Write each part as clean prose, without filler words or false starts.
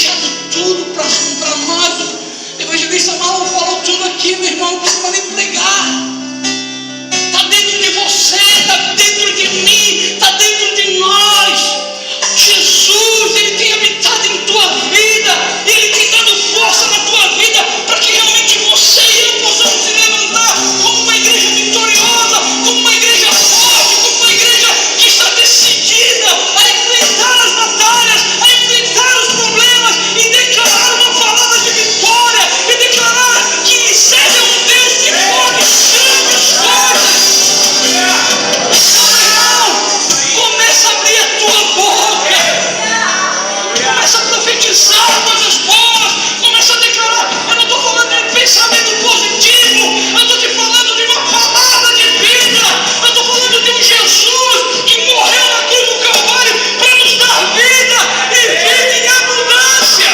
deixado tudo para nós. O evangelista Marlon falou tudo aqui, meu irmão, não precisa nem pregar. Está dentro de você, está dentro de mim, está dentro de nós. Jesus, Ele tem habitado em tua vida, Ele tem dado força na tua vida, para que realmente você e eu possamos se levantar como uma igreja vitoriosa, como uma igreja forte, como uma igreja que está decidida a enfrentar as batalhas, a enfrentar os problemas e declarar uma palavra de vitória, e declarar que seja um Deus que pode grandes coisas. Começa a abrir a tua boca, começa a profetizar coisas boas, começa a declarar. Eu não estou falando de pensamento positivo, eu estou te falando de uma palavra de vida, eu estou falando de um Jesus que morreu na cruz do Calvário para nos dar vida e vida em abundância.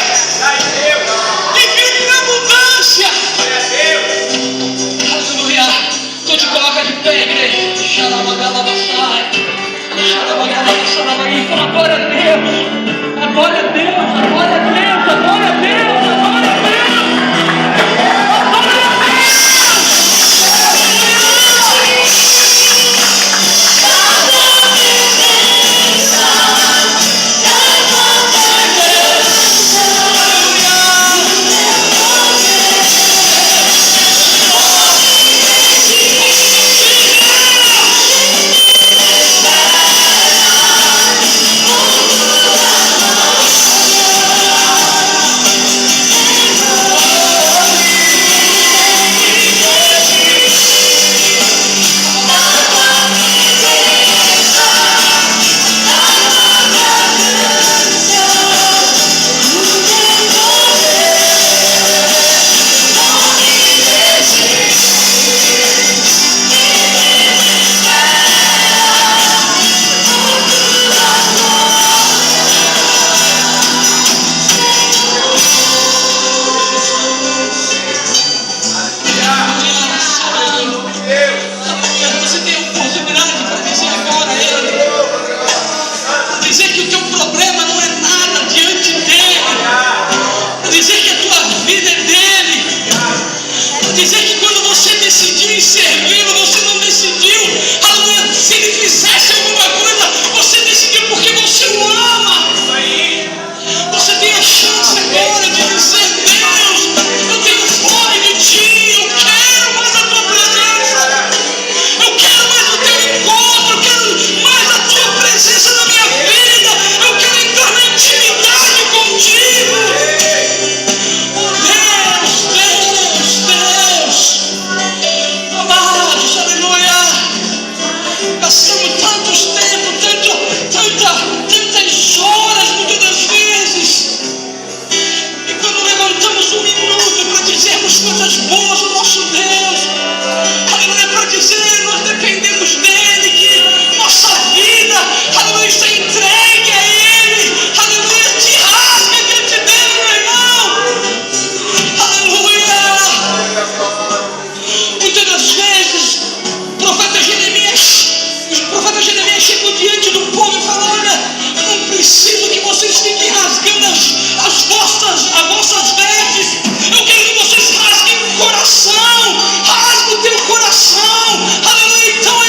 E vida em abundância. Aleluia. Então te coloca de pé, igreja. Fala glória a Deus, glória a Deus, glória a Deus, glória a Deus, glória a Deus, glória a Deus. Rasgue o teu coração, aleluia. Então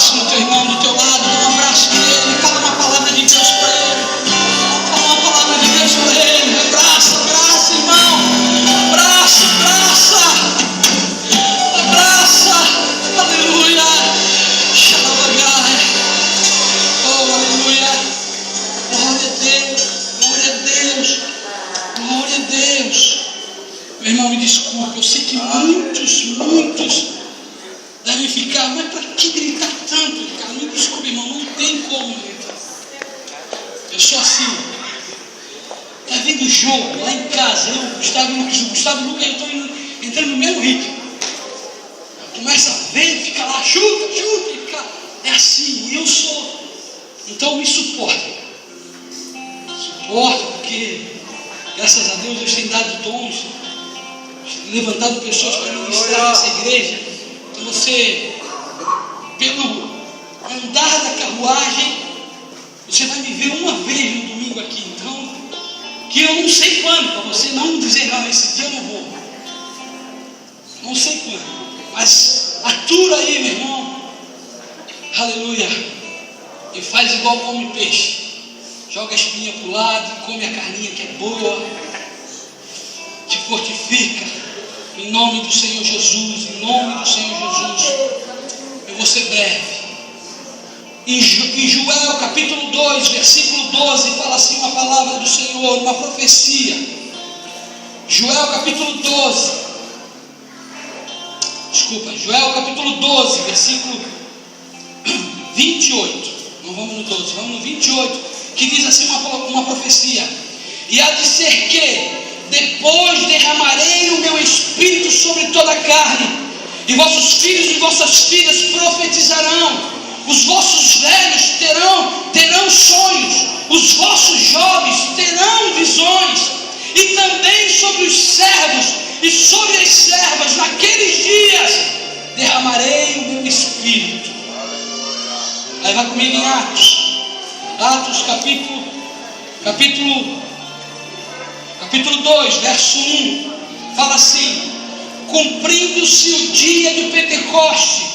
abraço no teu irmão do teu lado, dá um abraço nele, fala uma palavra de Deus para ele. Fala uma palavra de Deus para ele. Abraça, abraça, irmão. Abraça, abraça. Abraça. Aleluia. Xalabagai. Oh, aleluia. Glória a Deus. Glória a Deus. Glória a Deus. Meu irmão, me desculpe. Eu sei que muitos devem ficar, mas para que gritar tanto, cara? Me desculpe, irmão, não tem como gritar. Eu sou assim. Está vendo o jogo lá em casa, eu, Gustavo e Lucas, eu estou entrando no mesmo ritmo. Começa a ver, fica lá, chuta, fica. É assim, eu sou. Então me suporta. Suporta, porque graças a Deus tem dado dons, levantado pessoas para ministrar nessa igreja. Então você, pelo andar da carruagem, você vai me ver uma vez no domingo aqui. Então, que eu não sei quando, para você não dizer, não, esse dia eu não vou. Não sei quando. Mas atura aí, meu irmão. Aleluia. E faz igual come peixe. Joga a espinha para o lado e come a carninha que é boa. Te fortifica. Em nome do Senhor Jesus. Em nome do Senhor Jesus. Eu vou ser breve. Em Joel capítulo 2, versículo 12, fala assim uma palavra do Senhor, uma profecia. Joel capítulo 12. Joel capítulo 12, versículo 28. Não vamos no 12, vamos no 28, que diz assim uma profecia. E há de ser que depois derramarei o meu espírito sobre toda a carne, e vossos filhos e vossas filhas profetizarão. Os vossos velhos terão sonhos, os vossos jovens terão visões, e também sobre os servos e sobre as servas, naqueles dias, derramarei o meu espírito. Aí vai comigo em Atos capítulo 2, verso 1, fala assim: cumprindo-se o dia do Pentecoste,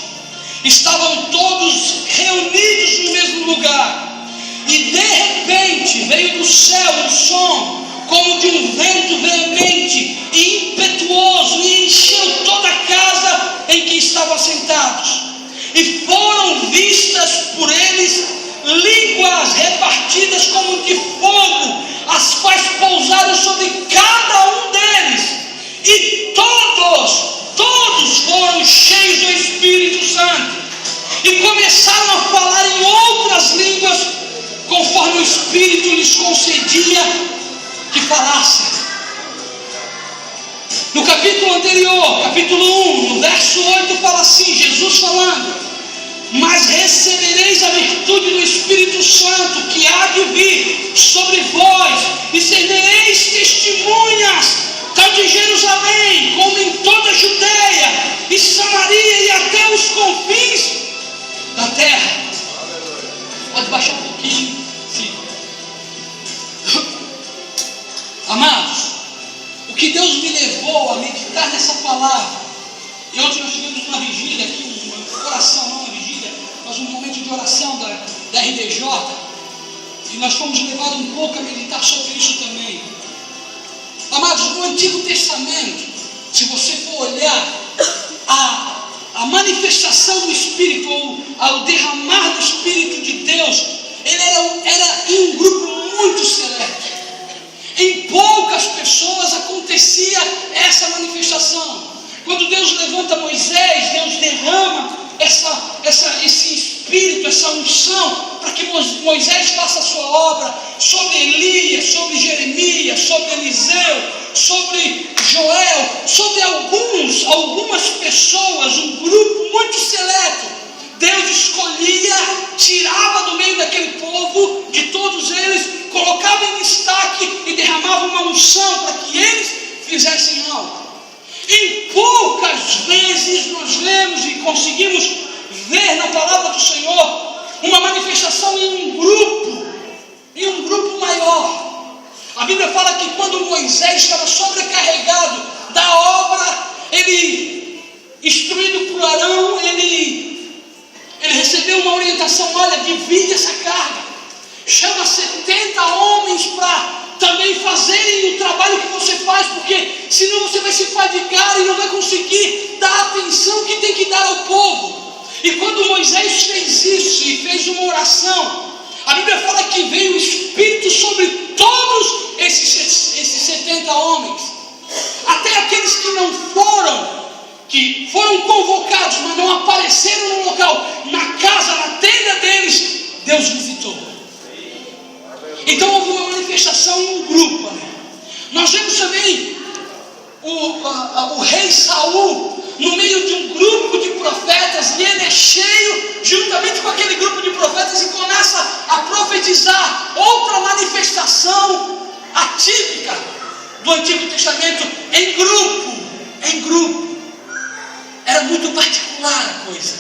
estavam todos reunidos no mesmo lugar, e de repente veio do céu um som como de um vento veemente e impetuoso, e encheu toda a casa em que estavam sentados, e foram vistas por eles línguas repartidas como de fogo, as quais pousaram sobre cada um deles, e todos foram cheios do Espírito Santo, e começaram a falar em outras línguas, conforme o Espírito lhes concedia que falassem. No capítulo anterior, capítulo 1, no verso 8, fala assim, Jesus falando: mas recebereis a virtude do Espírito Santo, que há de vir sobre vós, e sereis testemunhas, tanto em Jerusalém, como em toda a Judeia e Samaria, e até os confins da terra. Pode baixar um pouquinho, sim. Amados, o que Deus me levou a meditar nessa palavra, e ontem nós tivemos uma vigília aqui, uma oração, não uma vigília, mas um momento de oração da RDJ, e nós fomos levados um pouco a meditar sobre isso também. Amados, no Antigo Testamento, se você for olhar a manifestação do Espírito, ou ao derramar do Espírito de Deus, ele era em um grupo muito seleto. Em poucas pessoas acontecia essa manifestação. Quando Deus levanta Moisés, Deus derrama esse Espírito, essa unção, para que Moisés faça a sua obra sobre Elias, sobre Jeremias, sobre Eliseu, sobre Joel, sobre algumas pessoas, um grupo muito seleto. Deus escolhia, tirava do meio daquele povo, de todos eles, colocava em destaque e derramava uma unção para que eles fizessem algo. Em poucas vezes nós lemos e conseguimos ver na palavra do Senhor uma manifestação em um grupo maior. A Bíblia fala que quando Moisés estava sobrecarregado da obra, ele, instruído por Arão, ele recebeu orientação: olha, divide essa carga, chama 70 homens para também fazerem o trabalho que você faz, porque senão você vai se fadigar e não vai conseguir dar a atenção que tem que dar ao povo. E quando Moisés fez isso e fez uma oração, a Bíblia fala que veio o Espírito sobre todos esses 70 homens, até aqueles que foram convocados, mas não apareceram no local, na casa, na tenda deles, Deus visitou. Então houve uma manifestação em um grupo, né? Nós vemos também o rei Saul no meio de um grupo de profetas, e ele é cheio juntamente com aquele grupo de profetas e começa a profetizar. Outra manifestação atípica do Antigo Testamento, em grupo. Era muito particular a coisa.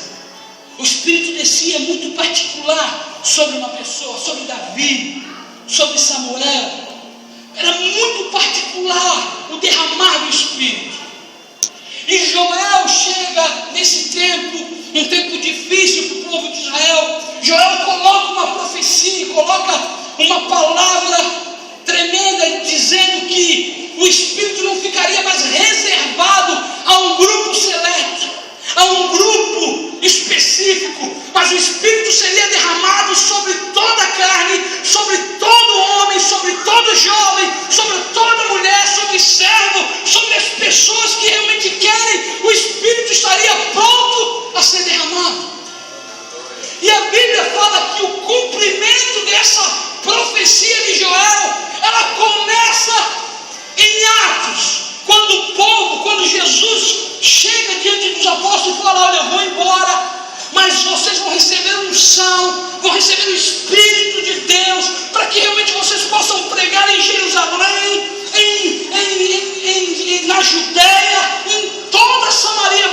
O Espírito descia muito particular sobre uma pessoa, sobre Davi, sobre Samuel. Era muito particular o derramar do Espírito. E Joel chega nesse tempo, um tempo difícil para o povo de Israel. Joel coloca uma profecia, coloca uma palavra tremenda, dizendo que o Espírito não ficaria mais reservado a um grupo seleto, a um grupo específico, mas o Espírito seria derramado sobre toda a carne, sobre todo homem, sobre todo jovem, sobre toda mulher, sobre servo, sobre as pessoas que realmente querem. O Espírito estaria pronto a ser derramado. E a Bíblia fala que o cumprimento dessa profecia de Joel, ela começa em Atos, quando Jesus chega diante dos apóstolos e fala: olha, eu vou embora, mas vocês vão receber unção, vão receber o Espírito de Deus, para que realmente vocês possam pregar em Jerusalém, na Judéia, em toda a Samaria.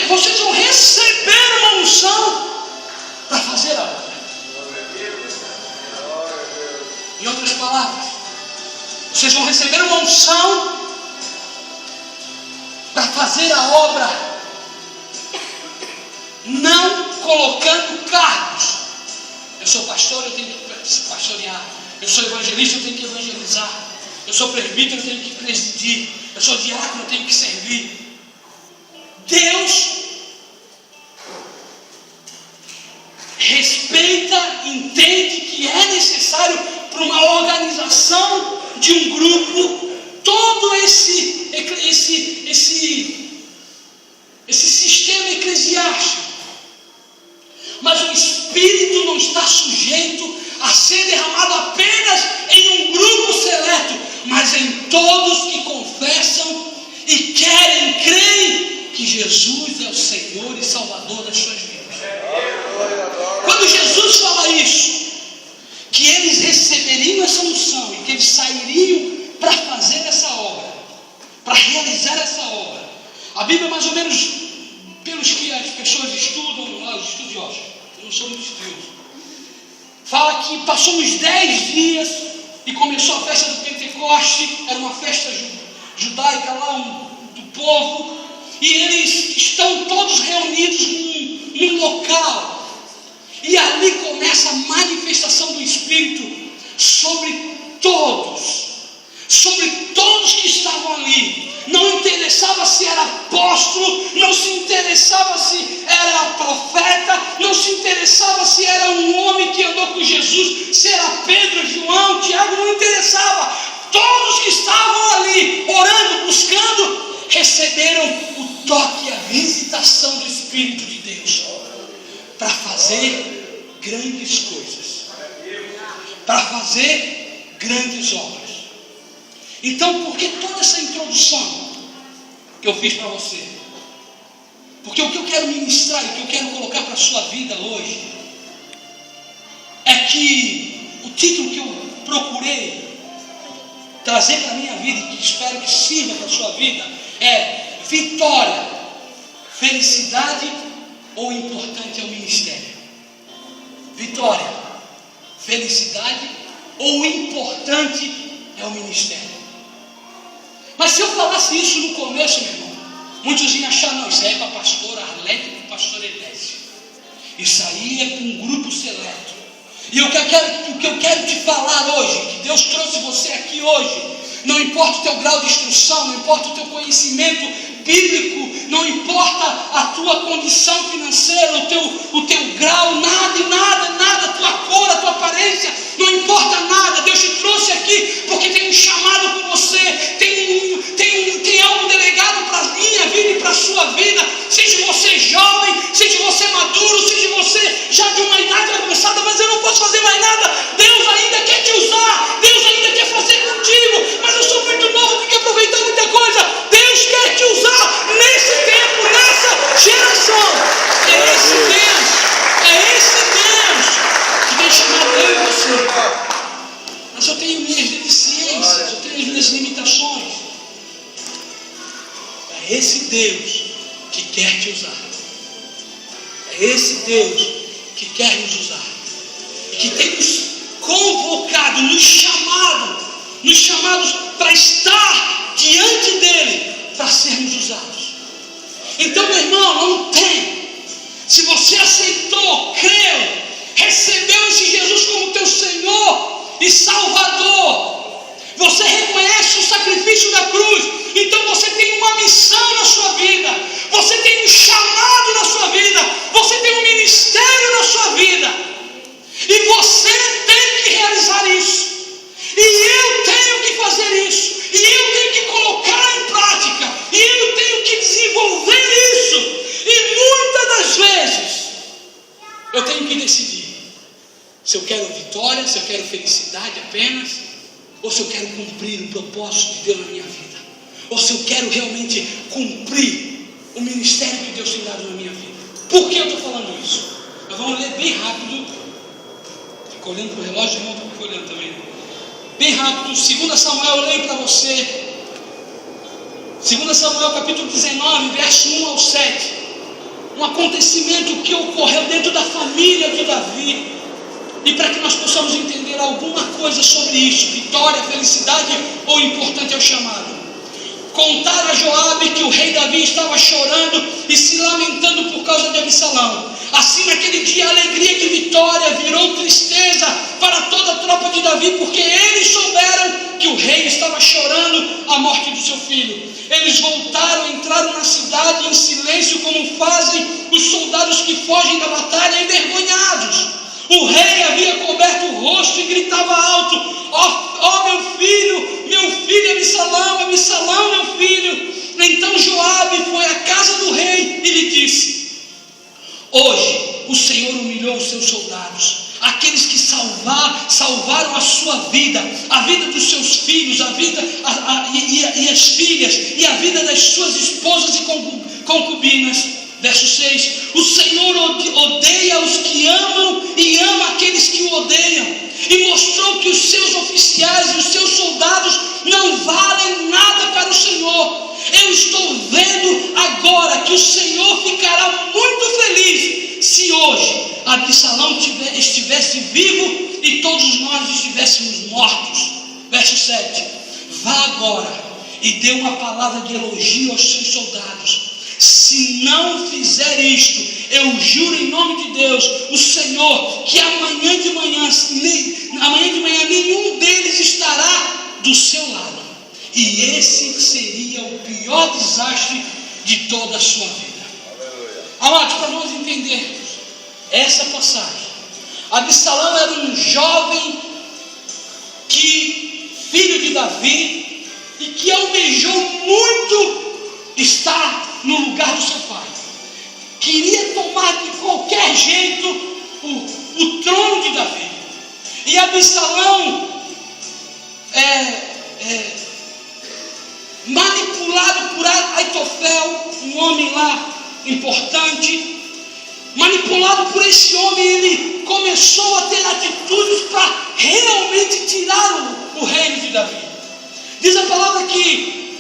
Vocês vão receber uma unção para fazer a obra. Em outras palavras, vocês vão receber uma unção para fazer a obra, não colocando cargos. Eu sou pastor, eu tenho que pastorear. Eu sou evangelista, eu tenho que evangelizar. Eu sou presbítero, eu tenho que presidir. Eu sou diácono, eu tenho que servir. Deus respeita, entende que é necessário para uma organização de um grupo todo esse sistema eclesiástico. Mas o Espírito não está sujeito a ser derramado apenas em um grupo seleto, mas em todos que confessam e creem que Jesus é o Senhor e Salvador das suas vidas. Quando Jesus fala isso, que eles receberiam essa unção e que eles sairiam para fazer essa obra, para realizar essa obra, a Bíblia, mais ou menos, pelos que as pessoas estudam, os estudiosos, eu não sou muito estudioso, fala que passou uns 10 dias e começou a festa do Pentecoste. Era uma festa judaica lá do povo, e eles estão todos reunidos num local, e ali começa a manifestação do Espírito sobre todos que estavam ali. Não interessava se era apóstolo, não se interessava se era profeta, não se interessava se era um homem que andou com Jesus, se era Pedro, João, Tiago, não interessava. Todos que estavam ali orando, buscando, receberam o toque e a visitação do Espírito de Deus para fazer grandes coisas, para fazer grandes obras. Então, por que toda essa introdução que eu fiz para você? Porque o que eu quero ministrar e o que eu quero colocar para a sua vida hoje é que o título que eu procurei trazer para a minha vida e que espero que sirva para a sua vida é: vitória, felicidade ou importante é o ministério? Vitória, felicidade ou importante é o ministério? Mas se eu falasse isso no começo, meu irmão, muitos iam achar: não, isso aí é para pastor Arlete e para pastor Edésio. Isso aí é para um grupo seleto. E o que eu quero te falar hoje, que Deus trouxe você aqui hoje, não importa o teu grau de instrução, não importa o teu conhecimento bíblico, não importa a tua condição financeira, o teu grau, nada, a tua cor, a tua aparência, não importa nada. Deus te trouxe aqui porque tem um chamado com você, tem algo delegado para a minha vida e para a sua vida. Seja você jovem, seja você maduro, seja você já de uma idade avançada, mas eu não posso fazer mais nada. Deus ainda quer te usar, Deus ainda quer fazer contigo, mas eu sou muito novo, tenho que aproveitar muita coisa. Deus quer te usar nesse tempo, nessa geração. É esse Deus que tem chamado eu e você. Mas eu tenho minhas deficiências, eu tenho as minhas limitações. É esse Deus que quer te usar. É esse Deus que quer nos usar. E que tem nos convocado, nos chamados para estar diante dele, para sermos usados. Então, meu irmão, não tem. Se você aceitou, creu, recebeu esse Jesus como teu Senhor e Salvador, você reconhece o sacrifício da cruz, então você tem uma missão na sua vida, você tem um chamado na sua vida, você tem um ministério na sua vida, e você tem que realizar isso, e eu tenho que fazer isso, e eu tenho que colocar em prática, e eu tenho que desenvolver isso, e muitas das vezes eu tenho que decidir se eu quero vitória, se eu quero felicidade apenas, ou se eu quero cumprir o propósito de Deus na minha vida, ou se eu quero realmente cumprir o ministério que Deus tem dado na minha vida. Por que eu estou falando isso? Nós vamos ler bem rápido. Fico olhando para o relógio, irmão, fico olhando também. Bem rápido, 2 Samuel, eu leio para você. 2 Samuel capítulo 19, verso 1 ao 7. Um acontecimento que ocorreu dentro da família de Davi. E para que nós possamos entender alguma coisa sobre isso, vitória, felicidade, ou importante é o chamado. Contaram a Joabe que o rei Davi estava chorando e se lamentando por causa de Absalão. Assim naquele dia a alegria de vitória virou tristeza para toda a tropa de Davi, porque eles souberam que o rei estava chorando a morte do seu filho. Eles voltaram, entraram na cidade em silêncio, como fazem os soldados que fogem da batalha envergonhados. O rei havia coberto o rosto e gritava alto: ó meu filho Absalão, Absalão, meu filho. Então Joabe foi à casa do rei e lhe disse: hoje o Senhor humilhou os seus soldados, aqueles que salvaram a sua vida, a vida dos seus filhos, e as filhas, e a vida das suas esposas e concubinas. Verso 6, o Senhor odeia os que amam e ama aqueles que o odeiam, e mostrou que os seus oficiais e os seus soldados não valem nada para o Senhor. Eu estou vendo agora que o Senhor ficará muito feliz se hoje Absalão estivesse vivo e todos nós estivéssemos mortos. Verso 7, vá agora e dê uma palavra de elogio aos seus soldados. Se não fizer isto, eu juro em nome de Deus, o Senhor, que amanhã de manhã nenhum deles estará do seu lado. E esse seria o pior desastre de toda a sua vida. Amados, para nós entendermos essa passagem, Absalão era um jovem filho de Davi, e que almejou muito estar no lugar do seu pai. Queria tomar de qualquer jeito o trono de Davi. E Absalão, manipulado por Aitofel, um homem lá importante, manipulado por esse homem, ele começou a ter atitudes para realmente tirar o reino de Davi. Diz a palavra que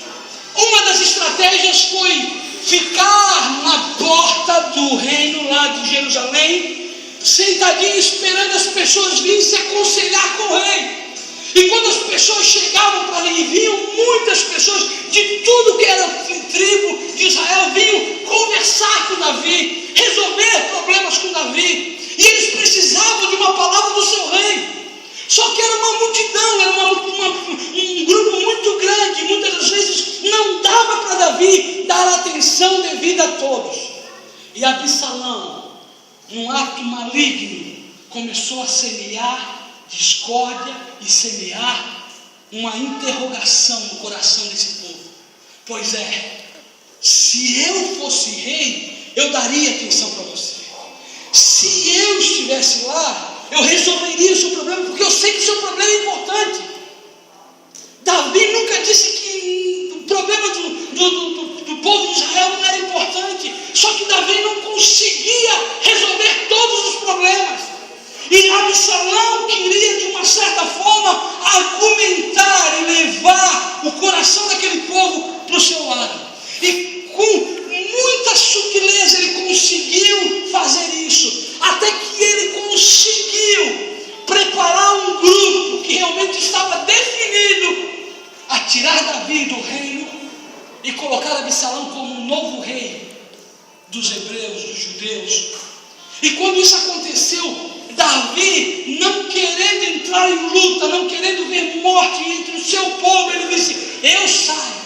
uma das estratégias foi ficar na porta do reino lá de Jerusalém, sentadinho esperando as pessoas virem se aconselhar com o rei. E quando as pessoas chegavam para ali, vinham muitas pessoas de tudo que era tribo de Israel, vinham conversar com Davi, resolver problemas com Davi. Só que era uma multidão, era um grupo muito grande. Muitas das vezes não dava para Davi dar atenção devida a todos. E Absalão, num ato maligno, começou a semear discórdia e semear uma interrogação no coração desse povo. Pois é, se eu fosse rei, eu daria atenção para você. Se eu estivesse lá, eu resolveria o seu problema, porque eu sei que o seu problema é importante. Davi nunca disse que o problema do povo de Israel não era importante. Só que Davi não conseguia resolver todos os problemas. E Absalão queria, de uma certa forma, argumentar e levar o coração daquele povo para o seu lado. E com muita sutileza ele conseguiu fazer isso. Até que ele conseguiu preparar um grupo que realmente estava definido a tirar Davi do reino e colocar Absalão como um novo rei dos hebreus, dos judeus. E quando isso aconteceu, Davi, não querendo entrar em luta, não querendo ver morte entre o seu povo, ele disse: eu saio,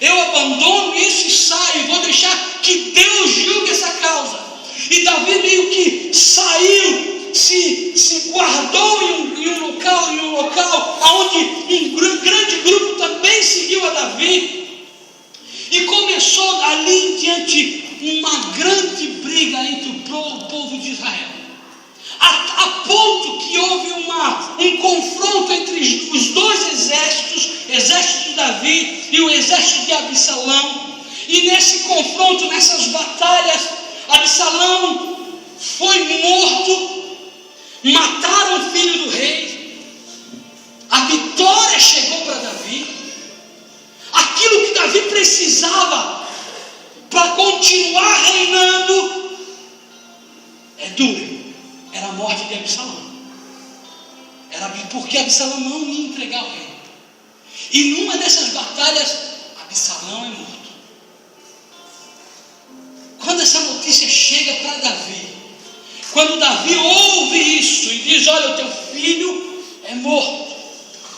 eu abandono isso e saio, e vou deixar que Deus julgue essa causa. E Davi meio que saiu, se guardou em um local onde um grande grupo também seguiu a Davi. E começou ali em diante uma grande briga entre o povo de Israel. A ponto que houve um confronto entre os dois exércitos, exército de Davi e o exército de Absalão. E nesse confronto, nessas batalhas, Absalão foi morto, mataram o filho do rei, a vitória chegou para Davi. Aquilo que Davi precisava para continuar reinando é duro. Era a morte de Absalão. Era porque Absalão não ia entregar o reino. E numa dessas batalhas, Absalão é morto. Quando essa notícia chega para Davi, quando Davi ouve isso e diz: olha, o teu filho é morto,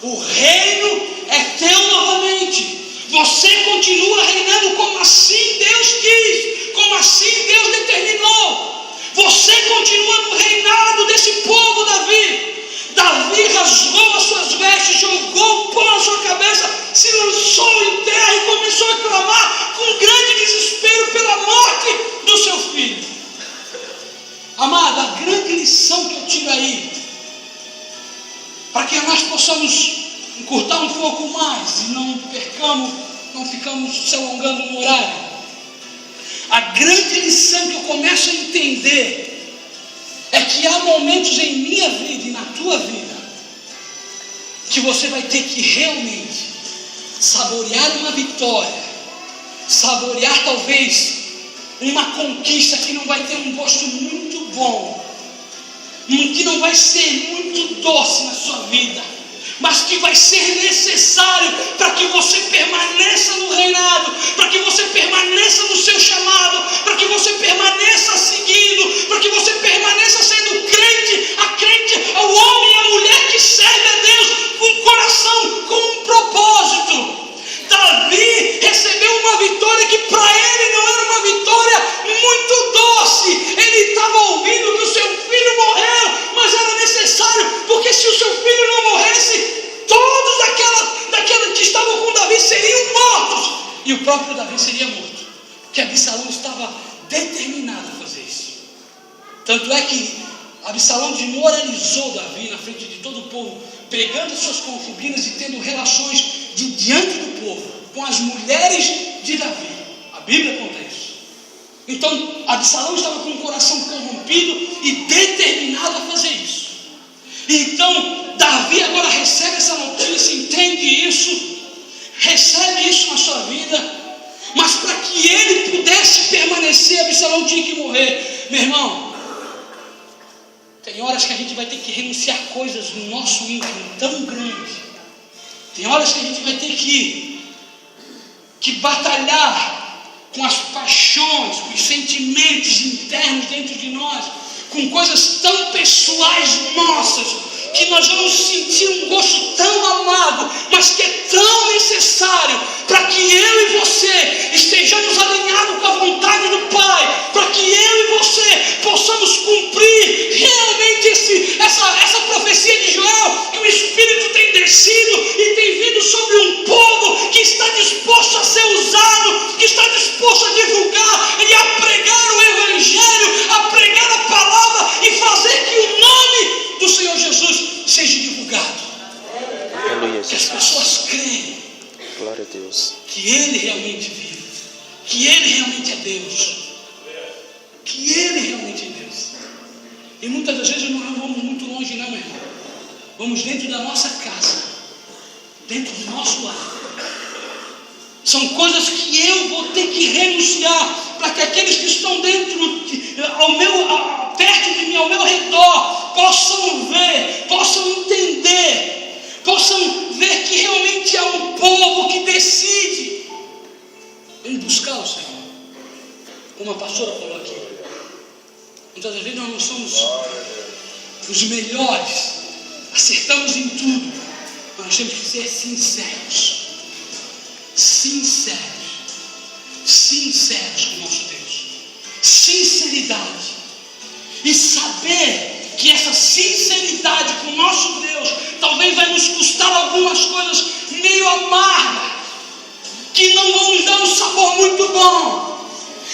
o reino é teu novamente, você continua reinando como assim Deus quis, como assim Deus determinou. Você continua no reinado desse povo, Davi. Davi rasgou as suas vestes, jogou o pó na sua cabeça, se lançou em terra e começou a clamar com grande desespero pela morte do seu filho. Amado, a grande lição que eu tiro aí, para que nós possamos encurtar um pouco mais e não ficamos se alongando no horário. A grande lição que eu começo a entender é que há momentos em minha vida e na tua vida que você vai ter que realmente saborear uma vitória, saborear talvez uma conquista que não vai ter um gosto muito bom, que não vai ser muito doce na sua vida, mas que vai ser necessário para que você permaneça no reinado, para que você permaneça no seu chamado, para que você permaneça seguindo, para que você permaneça sendo crente, o homem e a mulher que serve a Deus com coração, com um propósito. Davi recebeu uma vitória que para ele não era uma vitória muito doce. Ele estava ouvindo que o seu filho morreu, mas era necessário, porque se o seu filho não morresse, todos daquela que estavam com Davi seriam mortos, e o próprio Davi seria morto, porque Absalão estava determinado a fazer isso. Tanto é que Absalão desmoralizou Davi na frente de todo o povo, pegando suas concubinas e tendo relações diante do povo com as mulheres de Davi. A Bíblia conta isso. Então Absalão estava com o coração corrompido e determinado a fazer isso. Então Davi agora recebe essa notícia, entende isso, recebe isso na sua vida, mas para que ele pudesse permanecer, Absalão tinha que morrer. Meu irmão, tem horas que a gente vai ter que renunciar coisas no nosso íntimo tão grande. Tem horas que a gente vai ter que batalhar com as paixões, com os sentimentos internos dentro de nós, com coisas tão pessoais nossas, que nós vamos sentir um gosto tão amargo, mas que é tão necessário para que eu e você estejamos alinhados com a vontade do Pai, para que eu e você possamos cumprir realmente essa profecia de Joel, que o Espírito tem descido e tem vindo sobre um povo que está disposto a ser usado, que está disposto a divulgar e a pregar o Evangelho, a pregar a palavra e fazer que o nome do Senhor Jesus seja divulgado. Aleluia, Que as pessoas creem glória a Deus. que Ele realmente vive, que Ele realmente é Deus, que Ele realmente é Deus. E muitas das vezes nós não vamos muito longe não, meu irmão. Vamos dentro da nossa casa, dentro do nosso lar. São coisas que eu vou ter que renunciar para que aqueles que estão dentro, perto de mim, ao meu redor, possam ver, possam entender, possam ver que realmente é um povo que decide em buscar o Senhor. Como a pastora falou aqui, muitas das vezes nós não somos os melhores, acertamos em tudo, mas nós temos que ser sinceros. Sinceros com o nosso Deus, sinceridade, e saber que essa sinceridade com o nosso Deus talvez vai nos custar algumas coisas meio amargas, que não vão nos dar um sabor muito bom,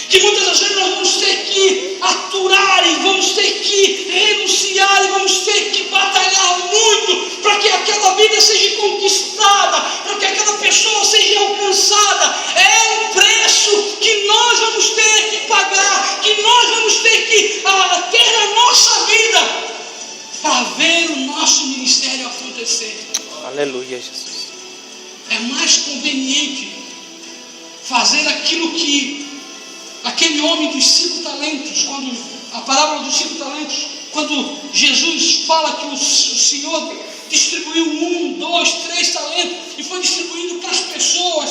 que muitas das vezes nós vamos ter que aturar e vamos ter que renunciar e vamos ter que batalhar muito para que aquela vida seja conquistada, para que aquela pessoa seja alcançada. É um preço que nós vamos ter que pagar, que nós vamos ter que ter na nossa vida para ver o nosso ministério acontecer. Aleluia, Jesus. É mais conveniente fazer aquilo que aquele homem dos 5 talentos, quando a parábola dos 5 talentos, quando Jesus fala que o Senhor distribuiu 1, 2, 3 talentos e foi distribuindo para as pessoas,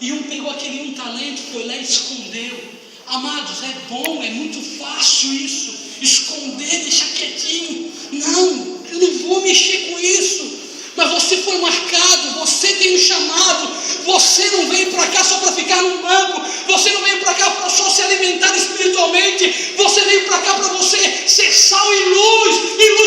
e um pegou aquele 1 talento, foi lá e escondeu. Amados, é bom, é muito fácil isso, esconder, deixar quietinho. Não, eu não vou mexer com isso. Mas você foi marcado, você tem um chamado, você não veio para cá só para ficar num banco, você não veio para cá para só se alimentar espiritualmente, você veio para cá para você ser sal e luz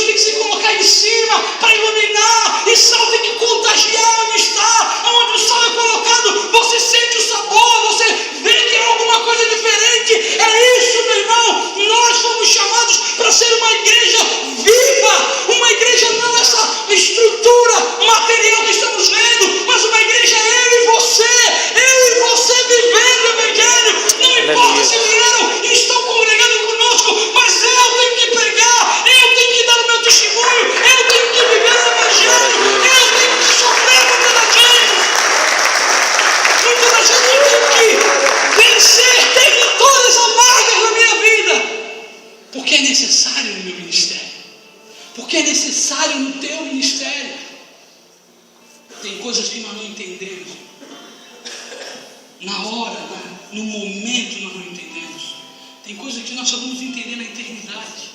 tem que se colocar em cima para iluminar, e sal tem que contagiar onde está, onde o sal é colocado, você sente o sabor, você vê que é alguma coisa diferente. É isso, meu irmão, nós fomos chamados para ser uma igreja viva, uma igreja não essa estrutura material que estamos vendo, mas uma igreja eu e você vivendo o Evangelho. Não importa se vieram e estão congregando conosco, mas eu tenho que pregar, eu tenho que dar o meu testemunho, eu tenho que viver o Evangelho, eu tenho que sofrer muitas das vezes eu tenho que vencer, ter vitórias amargas na minha vida, porque é necessário no meu ministério, porque é necessário no teu ministério. Tem coisas que nós não entendemos. Na hora, no momento nós não entendemos. Tem coisas que nós só vamos entender na eternidade.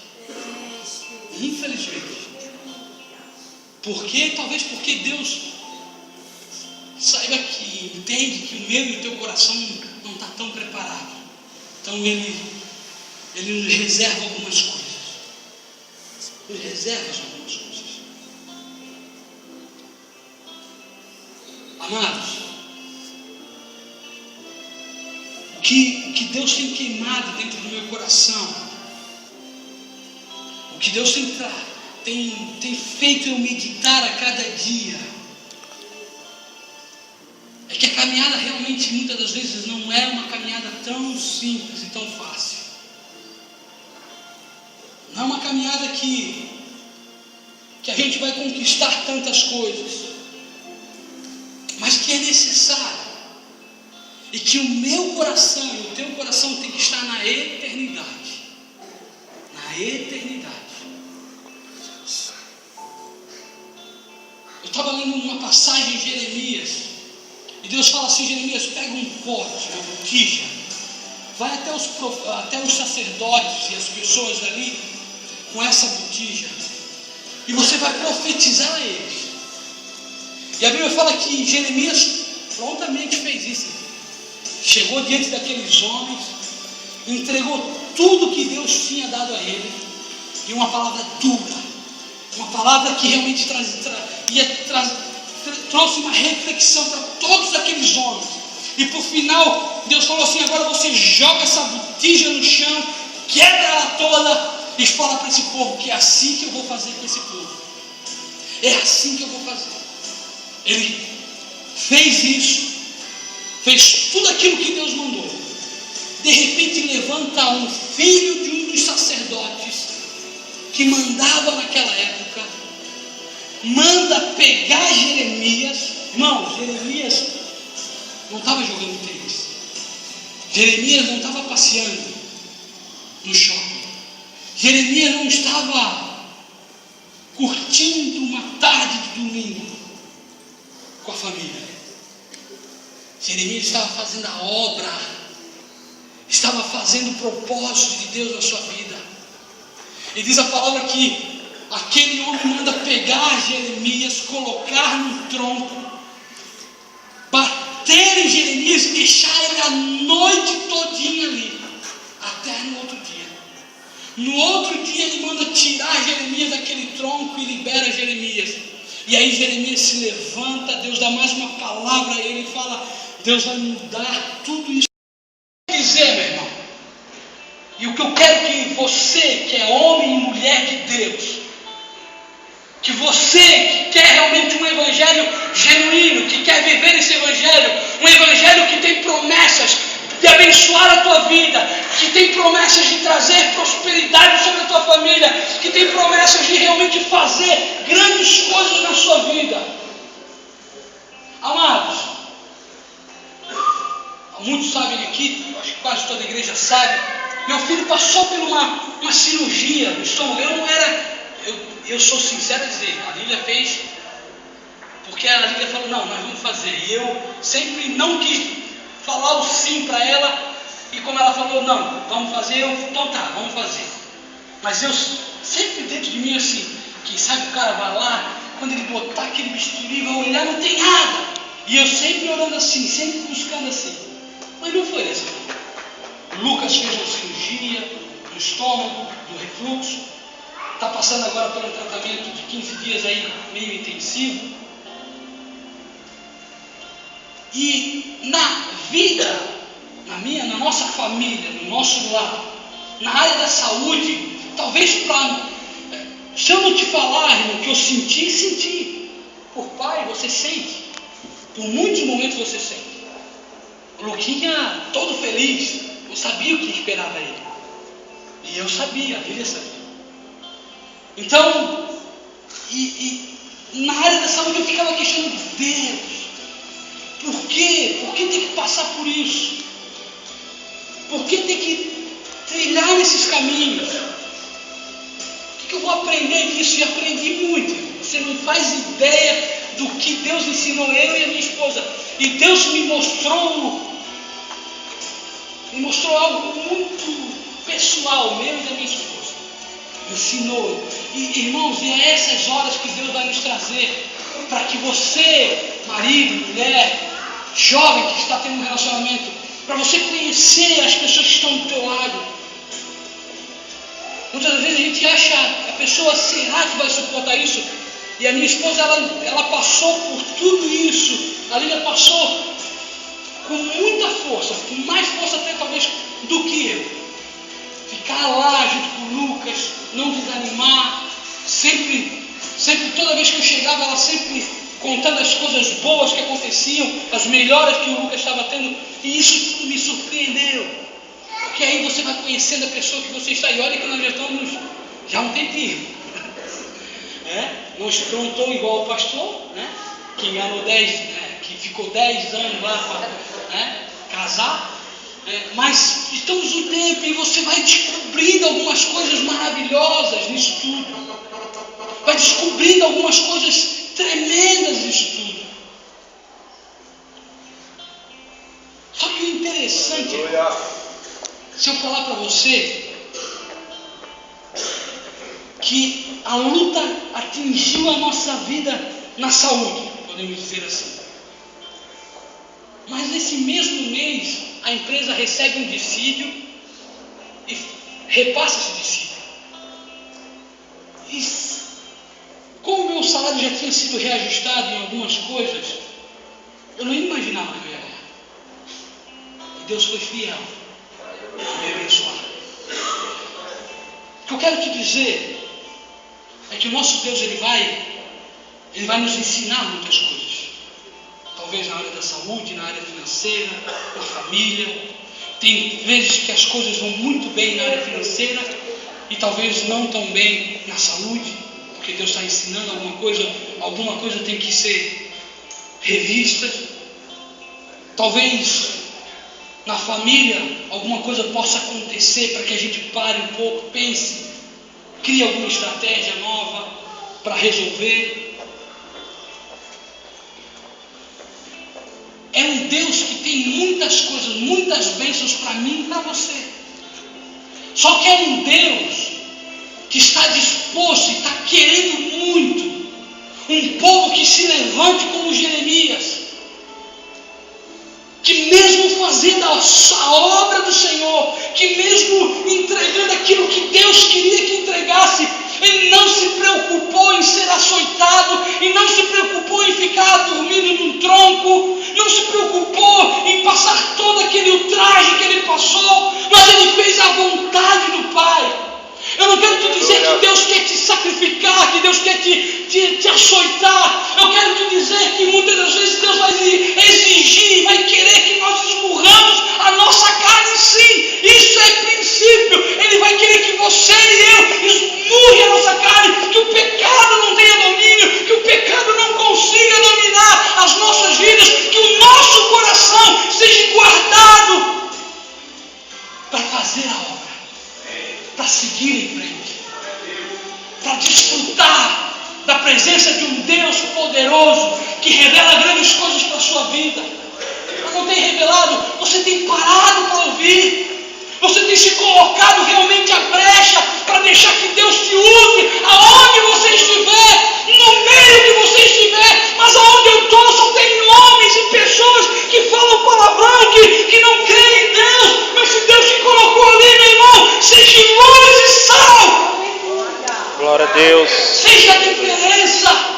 Infelizmente. Por quê? Talvez porque Deus saiba que entende que o meu e o teu coração não está tão preparado. Então Ele nos reserva algumas coisas. Ele reserva algumas coisas. Amados, o que Deus tem queimado dentro do meu coração, o que Deus tem feito eu meditar a cada dia, é que a caminhada realmente muitas das vezes não é uma caminhada tão simples e tão fácil. Não é uma caminhada que a gente vai conquistar tantas coisas, mas que é necessário, e que o meu coração e o teu coração tem que estar na eternidade. Na eternidade. Eu estava lendo uma passagem em Jeremias, e Deus fala assim: Jeremias, pega um pote, uma botija, vai até os sacerdotes e as pessoas ali com essa botija, E você vai profetizar a eles. E a Bíblia fala que Jeremias prontamente fez isso. Chegou diante daqueles homens, entregou tudo que Deus tinha dado a ele, e uma palavra dura, uma palavra que realmente trouxe uma reflexão para todos aqueles homens. E por final, Deus falou assim: agora você joga essa botija no chão, quebra ela toda e fala para esse povo que é assim que eu vou fazer com esse povo. É assim que eu vou fazer. Ele fez isso, fez tudo aquilo que Deus mandou. De repente levanta um filho de um dos sacerdotes que mandava naquela época, manda pegar Jeremias. Irmão, Jeremias não estava jogando tênis, Jeremias não estava passeando no shopping, Jeremias não estava curtindo uma tarde de domingo com a família. Jeremias estava fazendo a obra, estava fazendo o propósito de Deus na sua vida. E diz a palavra que aquele homem manda pegar Jeremias, colocar no tronco, bater em Jeremias e deixar ele a noite todinha ali, até no outro dia. No outro dia ele manda tirar Jeremias daquele tronco e libera Jeremias. E aí Jeremias se levanta, Deus dá mais uma palavra a ele e fala: Deus vai mudar tudo isso. Quer dizer, meu irmão, e o que eu quero que você, que é homem e mulher de Deus, que você que quer realmente um evangelho genuíno, que quer viver esse evangelho, um evangelho que tem promessas de abençoar a tua vida, que tem promessas de trazer prosperidade sobre a tua família, que tem promessas de realmente fazer grandes coisas na sua vida. Amados, muitos sabem aqui, acho que quase toda a igreja sabe, meu filho passou por uma cirurgia no estômago. Eu sou sincero a dizer, a Lília fez, porque a Lília falou: não, nós vamos fazer. E eu sempre não quis falar o sim para ela, e como ela falou: não, vamos fazer, então tá, vamos fazer. Mas eu sempre dentro de mim assim, que sabe, o cara vai lá, quando ele botar aquele bisturi, vai olhar, não tem nada. E eu sempre orando assim, sempre buscando assim. Mas não foi dessa forma. Lucas fez uma cirurgia do estômago, do refluxo, está passando agora por um tratamento de 15 dias aí, meio intensivo. E na vida, na nossa família, no nosso lar, na área da saúde, talvez se eu não te falar, irmão, que eu senti, por pai você sente, por muitos momentos você sente. O Luquinha, todo feliz, eu sabia o que esperava ele. E eu sabia, a Lília sabia. Então, na área da saúde eu ficava questionando: Deus, por quê? Por que tem que passar por isso? Por que tem que trilhar nesses caminhos? O que eu vou aprender disso? E aprendi muito. Você não faz ideia do que Deus ensinou eu e a minha esposa. E Deus me mostrou algo muito pessoal, meu e da minha esposa. Ensinou. E irmãos, e é essas horas que Deus vai nos trazer, para que você, marido, mulher, jovem que está tendo um relacionamento, para você conhecer as pessoas que estão do teu lado. Muitas vezes a gente acha, a pessoa, será que vai suportar isso? E a minha esposa, ela passou por tudo isso. A Lília passou com muita força, com mais força até talvez do que eu. Ficar lá junto com o Lucas, não desanimar, sempre, toda vez que eu chegava, ela sempre contando as coisas boas que aconteciam, as melhoras que o Lucas estava tendo, e isso tudo me surpreendeu, porque aí você vai conhecendo a pessoa que você está, e olha que nós já estamos já há um tempinho, não esprontou igual o pastor, que enganou 10, que ficou 10 anos lá para casar, mas estamos no tempo e você vai descobrindo algumas coisas maravilhosas nisso tudo, vai descobrindo algumas coisas tremendas nisso tudo. Só que o interessante é, se eu falar para você que que a luta atingiu a nossa vida na saúde, podemos dizer assim. Mas nesse mesmo mês, a empresa recebe um dissídio e repassa esse dissídio. E como o meu salário já tinha sido reajustado em algumas coisas, eu não imaginava que eu ia ganhar. E Deus foi fiel a me abençoar. O que eu quero te dizer é que o nosso Deus, Ele vai nos ensinar muitas coisas. Talvez na área da saúde, na área financeira, na família. Tem vezes que as coisas vão muito bem na área financeira e talvez não tão bem na saúde, porque Deus está ensinando alguma coisa tem que ser revista. Talvez na família alguma coisa possa acontecer para que a gente pare um pouco, pense, crie alguma estratégia nova para resolver. É um Deus que tem muitas coisas, muitas bênçãos para mim e para você. Só que é um Deus que está disposto e está querendo muito um povo que se levante como Jeremias, que mesmo fazendo a obra do Senhor, que mesmo entregando aquilo que Deus queria que entregasse, ele não se preocupou em ser açoitado, e não se preocupou em ficar dormindo num tronco, não se preocupou em passar todo aquele ultraje que ele passou, mas ele fez a vontade do Pai. Eu não quero te dizer que Deus quer te sacrificar, que Deus quer te açoitar. Eu quero te dizer que muitas das vezes Deus vai exigir, vai querer que nós esmurramos a nossa carne, sim. Isso é princípio. Ele vai querer que você e eu esmurre a nossa carne, que o pecado não tenha domínio, que o pecado não consiga dominar as nossas vidas, que o nosso coração seja guardado para fazer a obra, para seguir em frente, para desfrutar da presença de um Deus poderoso que revela grandes coisas para a sua vida. Mas não tem revelado, você tem parado para ouvir, você tem se colocado realmente à brecha para deixar que Deus te use aonde você estiver, no meio que você estiver. Mas aonde eu estou só tem homens e pessoas que falam palavrão, que não creem em Deus. Mas se Deus te colocou ali, meu irmão, seja luz e sal. Glória a Deus. Seja a diferença.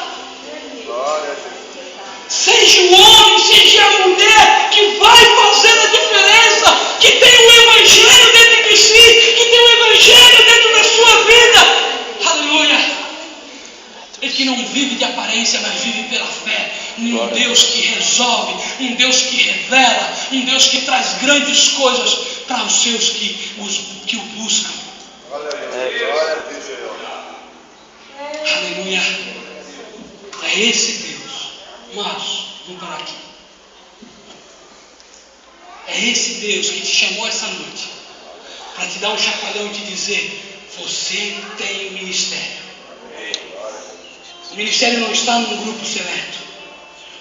Seja o homem, seja a mulher que vai fazer a diferença, que tem o Evangelho dentro de si, que tem o Evangelho dentro da sua vida. Aleluia. E que não vive de aparência, mas vive pela fé em um Deus que resolve, um Deus que revela, um Deus que traz grandes coisas para os seus que o buscam. Aleluia. É esse Deus. Amados, vamos parar aqui. É esse Deus que te chamou essa noite para te dar um chacoalhão e te dizer: você tem um ministério. O ministério não está num grupo seleto.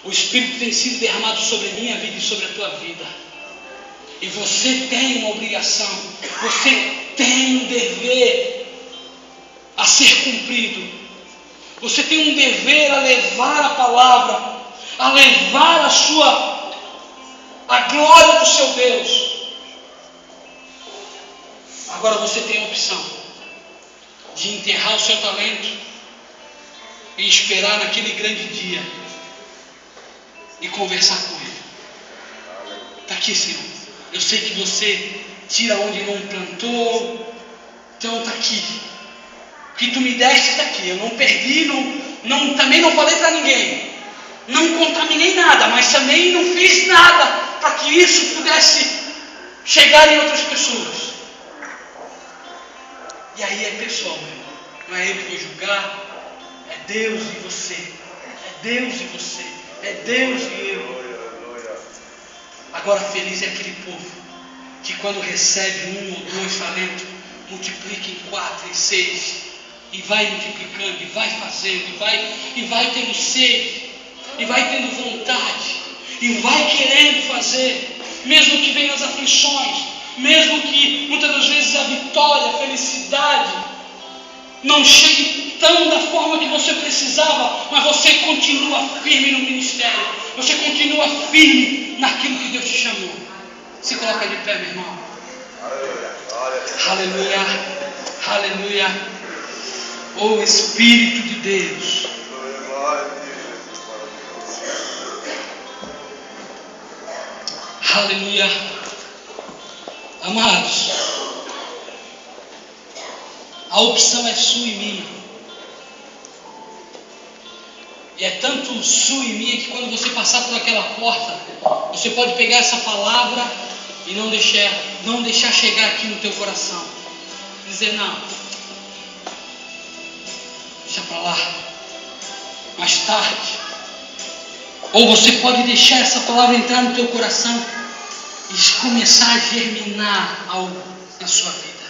O Espírito tem sido derramado sobre a minha vida e sobre a tua vida. E você tem uma obrigação, você tem um dever a ser cumprido. Você tem um dever a levar a palavra, a levar a glória do seu Deus. Agora você tem a opção de enterrar o seu talento e esperar naquele grande dia e conversar com Ele. Está aqui, Senhor. Eu sei que você tira onde não plantou, então está aqui. O que tu me deste está aqui. Eu não perdi, também não falei para ninguém, não contaminei nada, mas também não fiz nada para que isso pudesse chegar em outras pessoas. E aí é pessoal, meu irmão. Não é eu que vou julgar. É Deus e você. É Deus e você. É Deus e eu. Agora feliz é aquele povo que quando recebe 1 ou 2 talentos, multiplica em 4, em 6, e vai multiplicando, e vai fazendo, e vai tendo sede, e vai tendo vontade, e vai querendo fazer, mesmo que venham as aflições, mesmo que muitas das vezes a vitória, a felicidade não chegue tão da forma que você precisava, mas você continua firme no ministério, você continua firme naquilo que Deus te chamou. Se coloca de pé, meu irmão. Aleluia, aleluia. Oh Espírito de Deus. Aleluia. Amados, a opção é sua e minha. E é tanto sua e minha que quando você passar por aquela porta, você pode pegar essa palavra e não deixar chegar aqui no teu coração. Dizer não, deixa para lá, mais tarde. Ou você pode deixar essa palavra entrar no teu coração e começar a germinar algo na sua vida.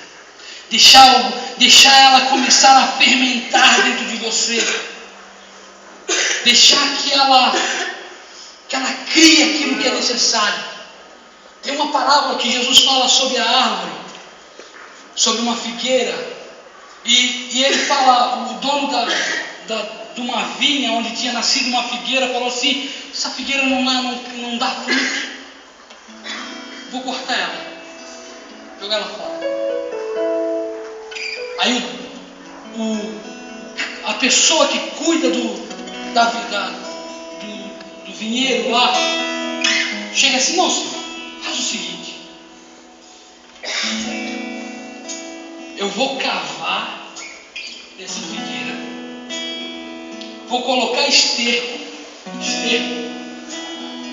Deixar ela começar a fermentar dentro de você. Deixar que ela crie aquilo que é necessário. Tem uma parábola que Jesus fala sobre a árvore, sobre uma figueira. E ele fala, o dono de uma vinha onde tinha nascido uma figueira, falou assim: essa figueira não dá fruto, vou cortar ela, jogar ela fora. Aí a pessoa que cuida do vinheiro lá chega assim: não, senhor, faz o seguinte, eu vou cavar essa figueira, vou colocar esterco.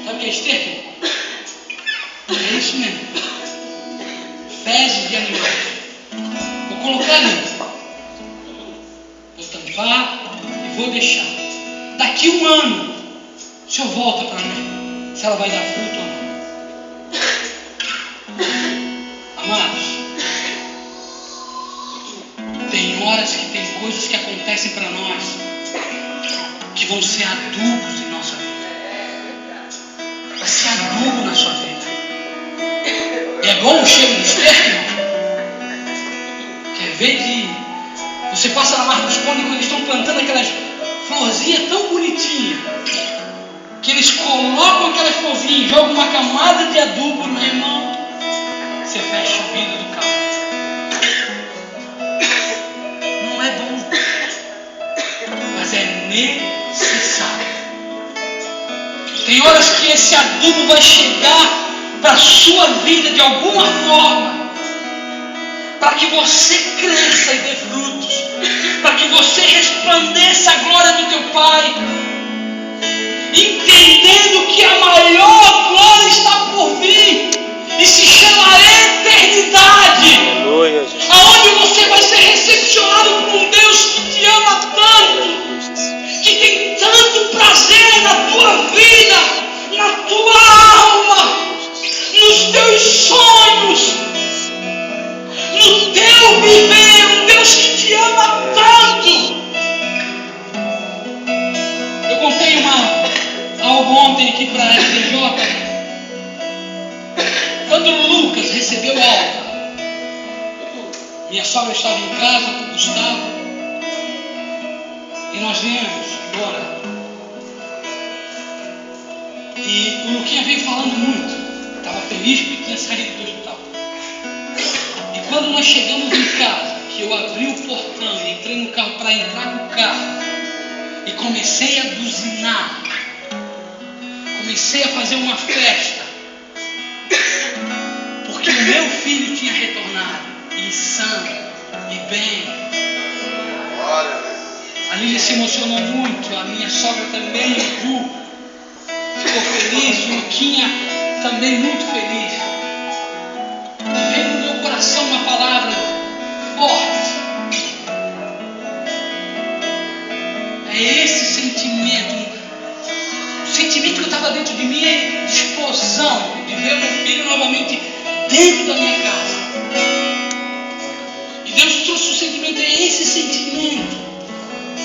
Sabe o que é esterco? É isso mesmo. Fezes de animais. Vou colocar ali. Vou tampar e vou deixar. Daqui 1 ano, o senhor volta para mim. Se ela vai dar fruto ou não. Amados, tem horas que tem coisas que acontecem para nós que vão ser adubos em nossa vida. Vai ser adubo na sua vida. E é bom o cheiro do esterco, irmão. Quer ver que você passa na Marcos Conde quando eles estão plantando aquelas florzinhas tão bonitinhas, que eles colocam aquelas florzinhas, jogam uma camada de adubo, meu irmão, você fecha o vidro do carro. Não é bom, mas é necessário. Tem horas que esse adubo vai chegar para a sua vida de alguma forma, para que você cresça e dê frutos, para que você resplandeça a glória do teu Pai, entendendo que a maior glória está por vir e se chama eternidade. Aleluia. Aonde você vai ser recepcionado por um Deus que te ama tanto, que tem tanto prazer na tua vida, na tua alma, nos teus sonhos, no teu viver. Um Deus que te ama tanto. Eu contei algo ontem aqui para a FDJ. Quando o Lucas recebeu alta, minha sogra estava em casa com o Gustavo e nós viemos embora. E o Luquinha veio falando muito, estava feliz porque tinha saído do hospital. E quando nós chegamos em casa, que eu abri o portão e entrei no carro para entrar no carro e comecei a buzinar, comecei a fazer uma festa, porque o meu filho tinha retornado, e sã, e bem. A Lília se emocionou muito, a minha sogra também, o Ju, ficou feliz, o Luquinha também muito feliz. E veio no meu coração uma palavra forte. É esse sentimento, o sentimento que eu estava dentro de mim é de explosão, de ver meu filho novamente dentro da minha casa. E Deus trouxe o sentimento, é esse sentimento.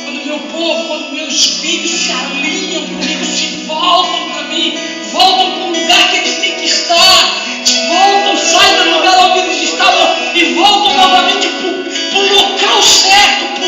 Quando meu povo, quando meus filhos se alinham comigo, se voltam para mim, voltam para o lugar que eles têm que estar, voltam, saem do lugar onde eles estavam e voltam novamente para o local certo,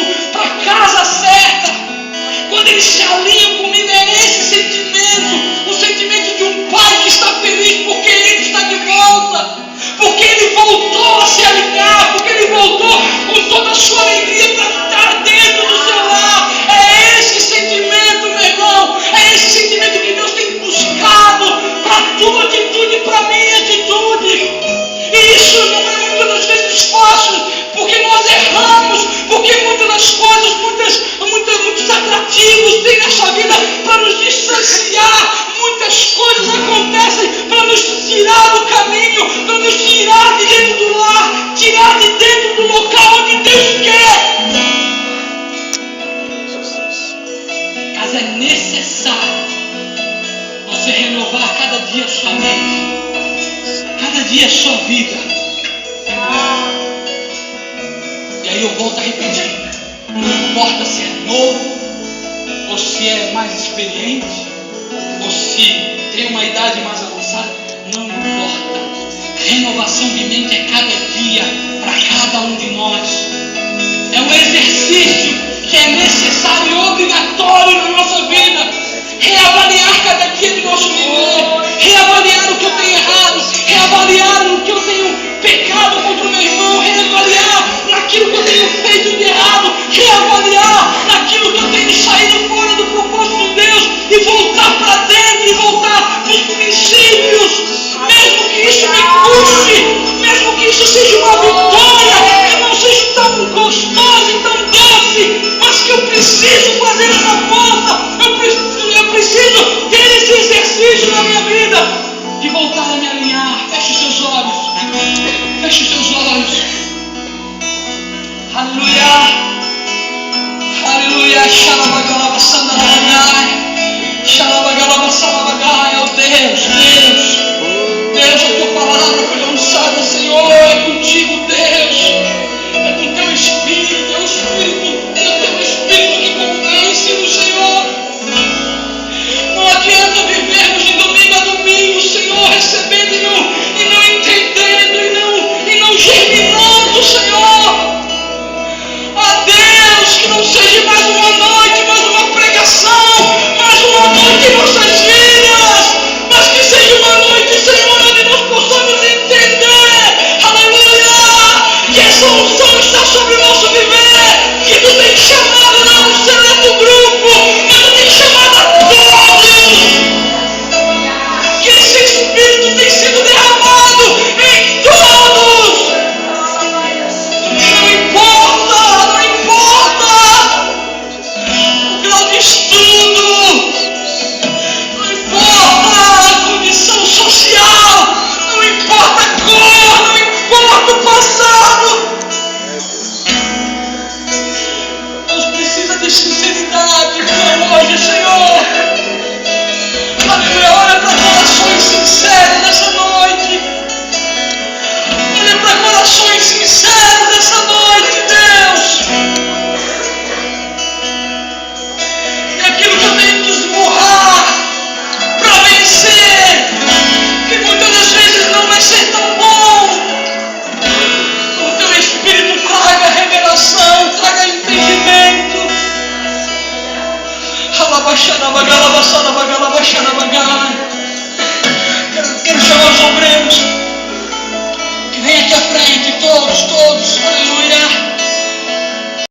antigos têm nessa vida para nos distanciar. Muitas coisas acontecem para nos tirar do caminho, para nos tirar de dentro do lar, tirar de dentro do local onde Deus quer. Mas é necessário você renovar cada dia a sua mente, cada dia a sua vida. E aí eu volto a repetir: não importa se é novo, ou se é mais experiente, ou se tem uma idade mais avançada, não importa. Renovação de mente é cada dia, para cada um de nós. É um exercício que é necessário e obrigatório na nossa vida. Reavaliar cada dia de nosso viver, reavaliar o que eu tenho errado, reavaliar o que eu tenho pecado contra o meu irmão, reavaliar naquilo que eu tenho feito de errado, reavaliar naquilo que eu tenho saído fora do propósito de Deus e voltar para dentro e voltar nos princípios, mesmo que isso me custe, mesmo que isso seja uma vitória, que não seja tão gostosa e tão doce, mas que eu preciso fazer essa força, eu preciso ter esse exercício na minha vida, de voltar a me alinhar. Feche os seus olhos, feche os seus olhos. Aleluia, aleluia. Xalabagalaba, sandalagai, xalabagalaba, salabagai. Oh Deus, Deus, a tua palavra foi lançada, Senhor, é contigo, Deus, é com teu Espírito, é o teu Espírito que convence-nos, Senhor. Não adianta vivermos de domingo a domingo, Senhor, recebendo e não entendendo e não germinando, Senhor. Ah, Deus, que não seja mais uma noite, mais uma pregação, mais uma noite em nossas vidas, mas que seja uma noite, Senhor, onde nós possamos entender, aleluia, que essa unção está sobre o nosso viver, que tu tens chamado não um seleto grupo, mas tu tens chamado a todos, que esse Espírito tem sido derramado em todos. Não importa o grau de estudo, não importa a condição social, não importa a cor, não importa o passado. Deus precisa de sinceridade para hoje, Senhor. Aleluia, olha para corações sinceros nessa noite. Olha para corações sinceros nessa noite, Deus. E aquilo que eu tenho que esmurrar para vencer, que muitas das vezes não vai ser tão bom. O teu Espírito traga revelação, traga entendimento. Quero chamar os obreiros que vêm aqui à frente, todos, aleluia.